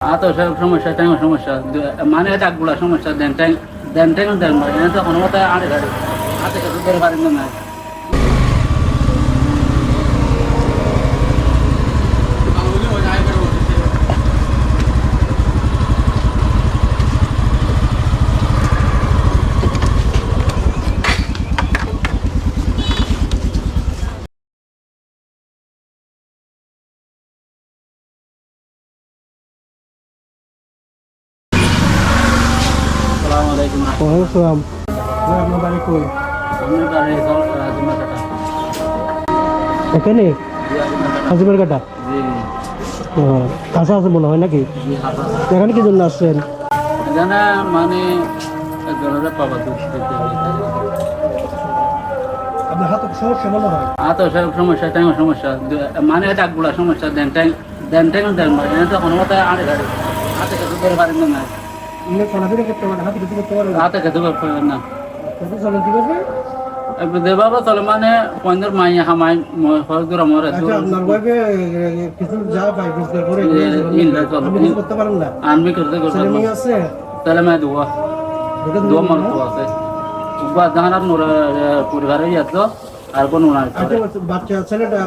তো সব সমস্যা ট্যাঙ্ক সমস্যা মানে ডাকগুলা সমস্যা দেন ট্যাঙ্ক দেন তো কোনো মতো আড়ে গাড়ি হাতে কাছে ধরে পারেন না। আসসালামু আলাইকুম। ওয়ালাইকুম আসসালাম। আপনার বাড়ি কই? আপনার বাড়ি জুমাকাটা। এখানে হাজিমার কাটা। জি কাঁচা আছে মনে হয় নাকি? জি হাসা এখানে কি জন্য আসছেন? জানা মানে জলের পাবা দুধ দিতে হবে। আপনার হাতে সমস্যা মনে হয়? তো সব সমস্যা ট্যাঙ্ক সমস্যা মানে ডাকগুলা সমস্যা দেন তো কোনো মতো আড়ে গাড়ি হাতে কাছে ধরে পারেন না। এমনি চলাফেরা করতে পারেন, হাতে কিছু করতে পারেন? হাতে কাছে পারেন না। কত চলেন কিভাবে? দেবাবা চলে মানে পয়েন্টের মাই হামাই দূর মরে আচ্ছা, আপনার ওয়াইফে কিছু যা পাই রোজগার করে আপনি কিছু করতে পারেন না? আনবি করতে ছেলে মেয়ে আছে? তাহলে মেয়ে দুয়া দুটো দুয়া মেয়ে মর না? আছে বা জানার মোর পরিবারে ইয়াত আর কোন নাই আচ্ছা, বাচ্চা ছেলেটা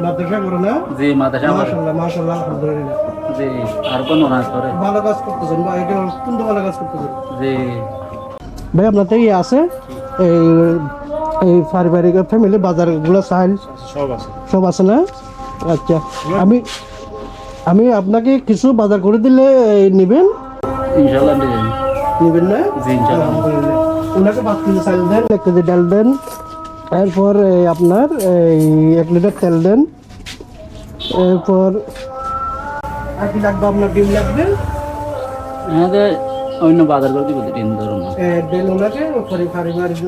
মাদ্রাসা করে না? জি মাদ্রাসা মাশাআল্লাহ মাশাআল্লাহ আলহামদুলিল্লাহ। জি আর কোন নাই করে ভালো কাজ করতেছেন বা এটা অত্যন্ত ভালো কাজ করতেছেন। জি ভাই আপনার তো ইয়ে আছে এই এই পারিবারিক ফ্যামিলি বাজারগুলো চাইল সব আছে না? আচ্ছা, আমি আমি আপনাকে কিছু বাজার করে দিলে নেবেন ইনশাআল্লাহ নেবেন না? জি ইনশাআল্লাহ আলহামদুলিল্লাহ। ওনাকে 5 কেজি চাল দেন, 1 কেজি ডাল দেন, এরপর আপনার এই 1 লিটার তেল দেন, এরপর আর কি লাগবে? আপনার ডিম লাগবে, হ্যাঁ অন্য বাজার করে দিব তিন ধরুন দেন ওনাকে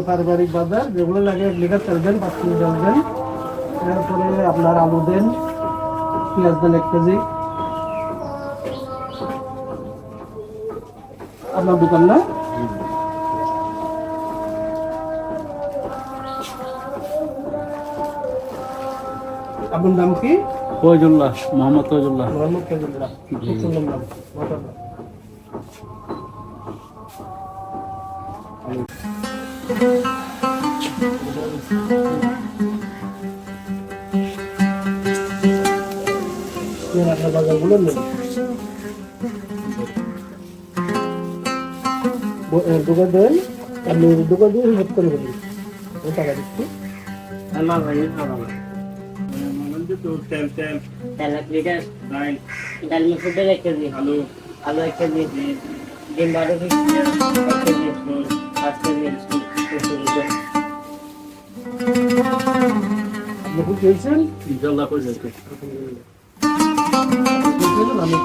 পারিবারিক বাজার যেগুলো লাগে 1 লিটার তেল দেন, 5 কেজি ডাল দেন, এরপরে আপনার আলু দেন, পেঁয়াজ দেন 1 কেজি। আপনার দোকান না? আপনার নাম কি? ফয়জুল্লাহ মোহাম্মদ ফয়জুল্লাহ। মোহাম্মদ ফয়জুল্লাহ। খুব সুন্দর নাম, মাশাআল্লাহ। আপনার বাজারগুলো নেন, দোকান দেন, আপনি দোকান দিয়ে হিসাব করে বলুন, টাকা দিচ্ছি। আল্লাহ ভাই তেল 1 লিটার, ডাল মুসুর ডাল 1 কেজি, আলু 1 কেজি, ডিম 12 পিস 1 কেজি, 5 কেজি আপনি কি চেয়েছেন? ইনশাআল্লাহ করে যাচ্ছে আমি